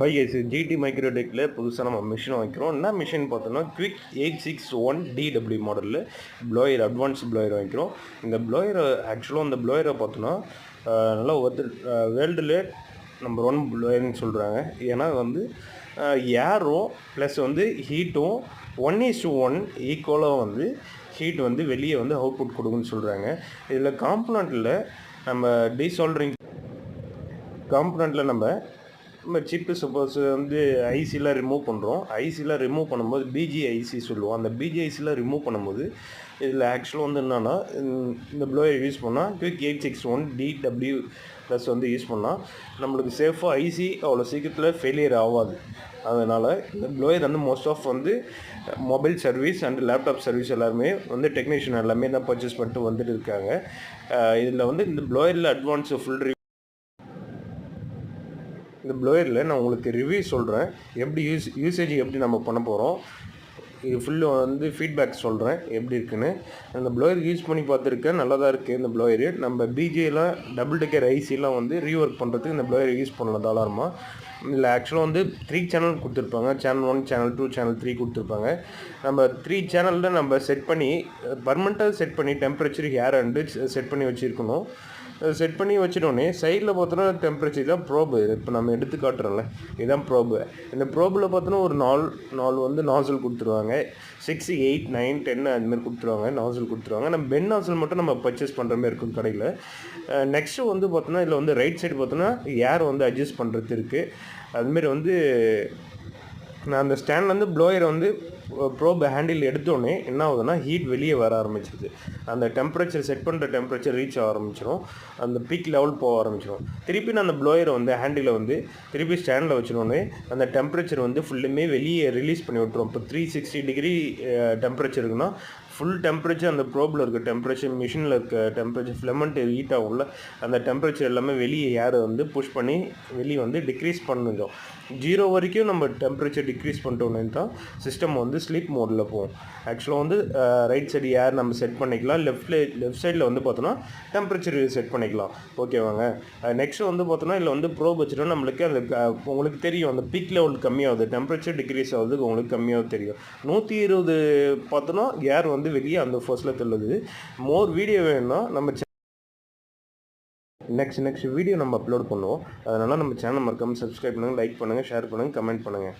High S GT மைக்ரோடெக்கில் புதுசாக நம்ம machine வாங்கிக்கிறோம். என்ன மிஷின் பார்த்தோன்னா குவிக் 861 DW மாடலில் ப்ளோயர் அட்வான்ஸ் ப்ளோயர் வாங்கிக்கிறோம். இந்த ப்ளோயரை ஆக்சுவலாக அந்த ப்ளோயரை பார்த்தோன்னா நல்லா வேர்ல்டுலே நம்பர் 1 ப்ளோயர்னு சொல்கிறாங்க. ஏன்னா வந்து ஏரும் ப்ளஸ் வந்து ஹீட்டும் 1:1 ஈக்குவலாக வந்து ஹீட் வந்து வெளியே வந்து அவுட்புட் கொடுக்குன்னு சொல்கிறாங்க. இதில் காம்பனண்ட்டில் நம்ம டீசால்டரிங் காம்பனண்ட்டில் நம்ம சிப்பு சப்போஸ் வந்து ஐசிலாம் ரிமூவ் பண்ணுறோம். ஐசிலாம் ரிமூவ் பண்ணும்போது பிஜிஐசி சொல்லுவோம். அந்த பிஜிஐசிலாம் ரிமூவ் பண்ணும்போது இதில் ஆக்சுவலாக வந்து என்னென்னா இந்த ப்ளோயர் யூஸ் பண்ணால் குவிக் 861 DW ப்ளஸ் வந்து யூஸ் பண்ணால் நம்மளுக்கு சேஃபாக ஐசி அவ்வளோ சீக்கிரத்தில் ஃபெயிலியர் ஆகாது. அதனால் இந்த ப்ளோயர் வந்து மோஸ்ட் ஆஃப் வந்து mobile service and laptop service எல்லாருமே வந்து டெக்னீஷியன் எல்லாமே தான் பர்ச்சேஸ் பண்ணிட்டு வந்துட்டு இருக்காங்க. இதில் வந்து இந்த ப்ளோயரில் அட்வான்ஸ் ஃபுல் இந்த ப்ளோயரில் நான் உங்களுக்கு ரிவ்யூ சொல்கிறேன். எப்படி யூசேஜ் எப்படி நம்ம பண்ண போகிறோம், இது ஃபுல்லு வந்து ஃபீட்பேக் சொல்கிறேன் எப்படி இருக்குன்னு. அந்த ப்ளோயர் யூஸ் பண்ணி பார்த்துருக்கேன், நல்லா தான் இருக்குது இந்த ப்ளோயரு. நம்ம பிஜேலாம் டபுள் டெக்கர் ஐசிலாம் வந்து ரீஒர்க் பண்ணுறதுக்கு இந்த ப்ளோயர் யூஸ் பண்ணலாம் தாராளமாக. இதில் ஆக்சுவலாக வந்து 3 சேனல் கொடுத்துருப்பாங்க. சேனல் 1, சேனல் 2, சேனல் 3 கொடுத்துருப்பாங்க. நம்ம 3 சேனலில் நம்ம செட் பண்ணி பர்மனெண்ட்டாக செட் பண்ணி டெம்பரேச்சர் ஹேர் அண்டு செட் பண்ணி வச்சுருக்கணும். செட் பண்ணி வச்சிட்டோன்னே சைடில் பார்த்தோன்னா டெம்பரேச்சர் தான் ப்ரோபு. இப்போ நம்ம எடுத்து காட்டுறோம்ல, இதுதான் ப்ரோபு. இந்த ப்ரோபில் பார்த்தோன்னா ஒரு 4 வந்து நாசல் கொடுத்துருவாங்க. 6, 8, 9, 10 அதுமாதிரி கொடுத்துருவாங்க, நாசல் கொடுத்துருவாங்க. நம்ம பென் நாசல் மட்டும் நம்ம பர்ச்சேஸ் பண்ணுற மாதிரி இருக்கும் கடையில். நெக்ஸ்ட்டு வந்து பார்த்தோன்னா இதில் வந்து ரைட் சைடு பார்த்தோன்னா ஏர் வந்து அட்ஜஸ்ட் பண்ணுறது இருக்குது. அதுமாரி வந்து நான் அந்த ஸ்டாண்ட்லேருந்து ப்ளோயரை வந்து ப்ரோப் ஹேண்டில் எடுத்தோடனே என்ன ஆகுதுன்னா ஹீட் வெளியே வர ஆரம்பிச்சிருது. அந்த டெம்பரேச்சர் செட் பண்ணுற டெம்பரேச்சர் ரீச் ஆக ஆரம்பிச்சிடும், அந்த பீக் லெவல் போக ஆரம்பிச்சிடும். திருப்பி நான் அந்த ப்ளோயரை வந்து ஹேண்டில் வந்து திருப்பி ஸ்டாண்டில் வச்சிடோன்னே அந்த டெம்பரேச்சர் வந்து ஃபுல்லுமே வெளியே ரிலீஸ் பண்ணி விட்டுரும். இப்போ 360 டிகிரி டெம்பரேச்சர் இருக்குன்னா ஃபுல் டெம்பரேச்சர் அந்த ப்ரோபில் இருக்க டெம்பரேச்சர், மிஷினில் இருக்க டெம்பரேச்சர், ஃபிலமெண்ட் ஹீட் ஆகும்ல, அந்த டெம்பரேச்சர் எல்லாமே வெளியே ஏரை வந்து புஷ் பண்ணி வெளியே வந்து டிக்ரீஸ் பண்ணிடும். 0 வரைக்கும் நம்ம டெம்பரேச்சர் டிக்ரீஸ் பண்ணிட்டோன்னே தான் சிஸ்டம் வந்து ஸ்லீப் மோடில் போகும். ஆக்சுவலாக வந்து ரைட் சைடு ஏர் நம்ம செட் பண்ணிக்கலாம், லெஃப்ட் சைடில் வந்து பார்த்தோன்னா டெம்பரேச்சர் செட் பண்ணிக்கலாம். ஓகேவாங்க. நெக்ஸ்ட்டு வந்து பார்த்தோன்னா இதில் வந்து ப்ரோப் வச்சுட்டோம். நம்மளுக்கு அந்த உங்களுக்கு தெரியும் அந்த பீக் லெவல் கம்மியாகுது, டெம்பரேச்சர் டிக்ரீஸ் ஆகுது, உங்களுக்கு கம்மியாகுது தெரியும். 120 பார்த்தோன்னா ஏர் வந்து வெளியே அந்த ஃபர்ஸ்ட்டில் தள்ளுது. மோர் வீடியோ வேணும்னா நம்ம நெக்ஸ்ட் வீடியோ நம்ம அப்லோட் பண்ணுவோம். அதனால் நம்ம சேனல் மறக்காமல் சப்ஸ்கிரைப் பண்ணுங்கள், லைக் பண்ணுங்கள், ஷேர் பண்ணுங்கள், கமெண்ட் பண்ணுங்கள்.